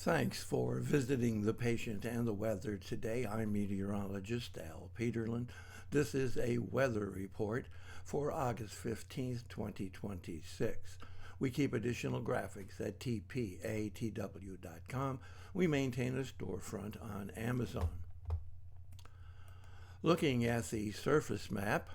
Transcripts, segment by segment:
Thanks for visiting the patient and the weather today. I'm meteorologist Al Peterlin. This is a weather report for August 15th, 2026. We keep additional graphics at tpatw.com. We maintain a storefront on Amazon. Looking at the surface map,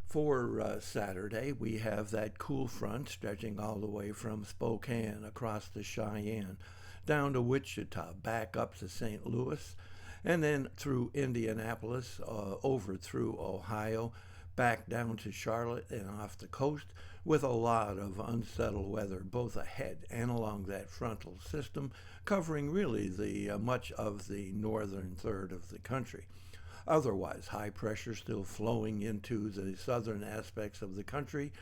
for Saturday, we have that cool front stretching all the way from Spokane across the Cheyenne, down to Wichita, back up to St. Louis, and then through Indianapolis, over through Ohio, back down to Charlotte and off the coast, with a lot of unsettled weather both ahead and along that frontal system, covering really the much of the northern third of the country. Otherwise, high pressure still flowing into the southern aspects of the country,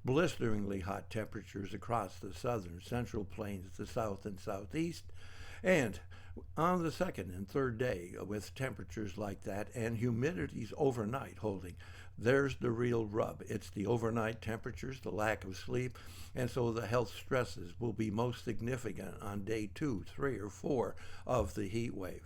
blisteringly hot temperatures across the southern central plains, the south and southeast, and on the second and third day with temperatures like that and humidities overnight holding. There's the real rub. It's the overnight temperatures, the lack of sleep, and so the health stresses will be most significant on day 2, 3, or 4 of the heat wave.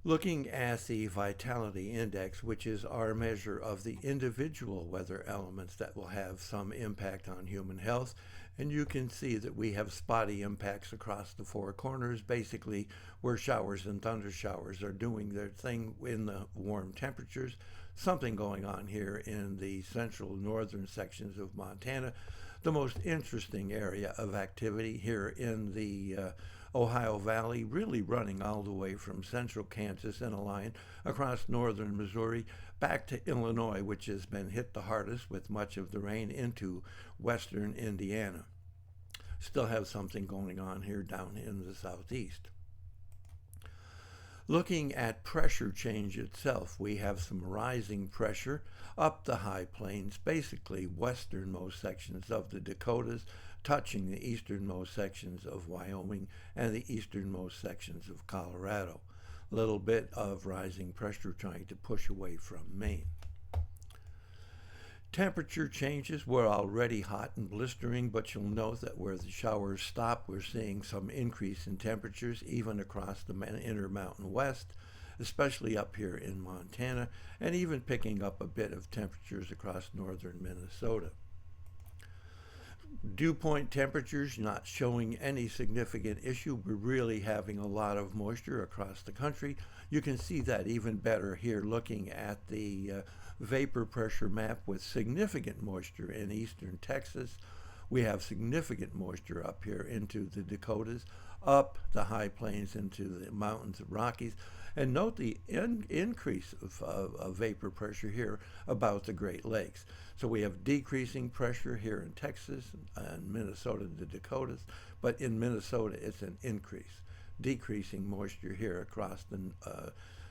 Looking at the vitality index, which is our measure of the individual weather elements that will have some impact on human health, and you can see that we have spotty impacts across the four corners, basically where showers and thunder showers are doing their thing in the warm temperatures. Something going on here in the central northern sections of Montana. The most interesting area of activity here in the Ohio Valley, really running all the way from central Kansas and a line across northern Missouri back to Illinois, which has been hit the hardest with much of the rain, into western Indiana. Still have something going on here down in the southeast. Looking at pressure change itself, we have some rising pressure up the high plains, basically westernmost sections of the Dakotas, touching the easternmost sections of Wyoming and the easternmost sections of Colorado. A little bit of rising pressure trying to push away from Maine. Temperature changes. We're already hot and blistering, but you'll note that where the showers stop, we're seeing some increase in temperatures even across the Intermountain West, especially up here in Montana, and even picking up a bit of temperatures across northern Minnesota. Dew point temperatures not showing any significant issue. We're really having a lot of moisture across the country. You can see that even better here looking at the vapor pressure map with significant moisture in eastern Texas. We have significant moisture up here into the Dakotas, up the high plains into the mountains of Rockies. And note the increase of vapor pressure here about the Great Lakes. So we have decreasing pressure here in Texas and Minnesota, the Dakotas, but in Minnesota it's an increase. Decreasing moisture here across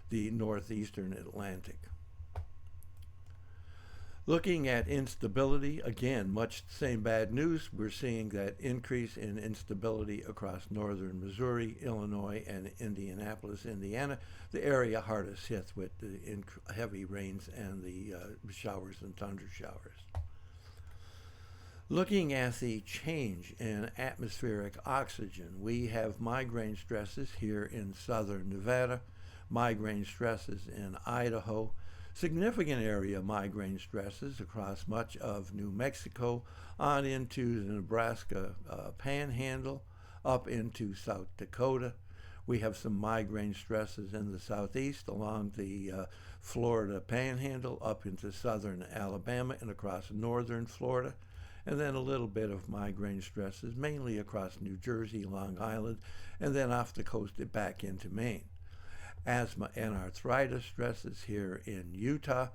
the northeastern Atlantic. Looking at instability, again, much the same bad news. We're seeing that increase in instability across northern Missouri, Illinois, and Indianapolis, Indiana, the area hardest hit with the heavy rains and the showers and thunder showers. Looking at the change in atmospheric oxygen, we have migraine stresses here in southern Nevada, migraine stresses in Idaho, significant area migraine stresses across much of New Mexico, on into the Nebraska panhandle, up into South Dakota. We have some migraine stresses in the southeast along the Florida panhandle, up into southern Alabama and across northern Florida. And then a little bit of migraine stresses, mainly across New Jersey, Long Island, and then off the coast back into Maine. Asthma and arthritis stresses here in Utah,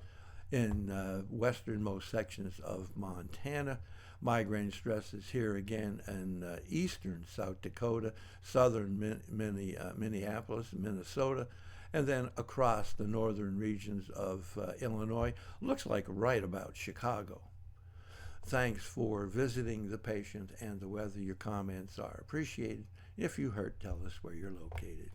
in westernmost sections of Montana. Migraine stresses here again in eastern South Dakota, southern Minneapolis, Minnesota, and then across the northern regions of Illinois. Looks like right about Chicago. Thanks for visiting the patient and the weather. Your comments are appreciated. If you hurt, tell us where you're located.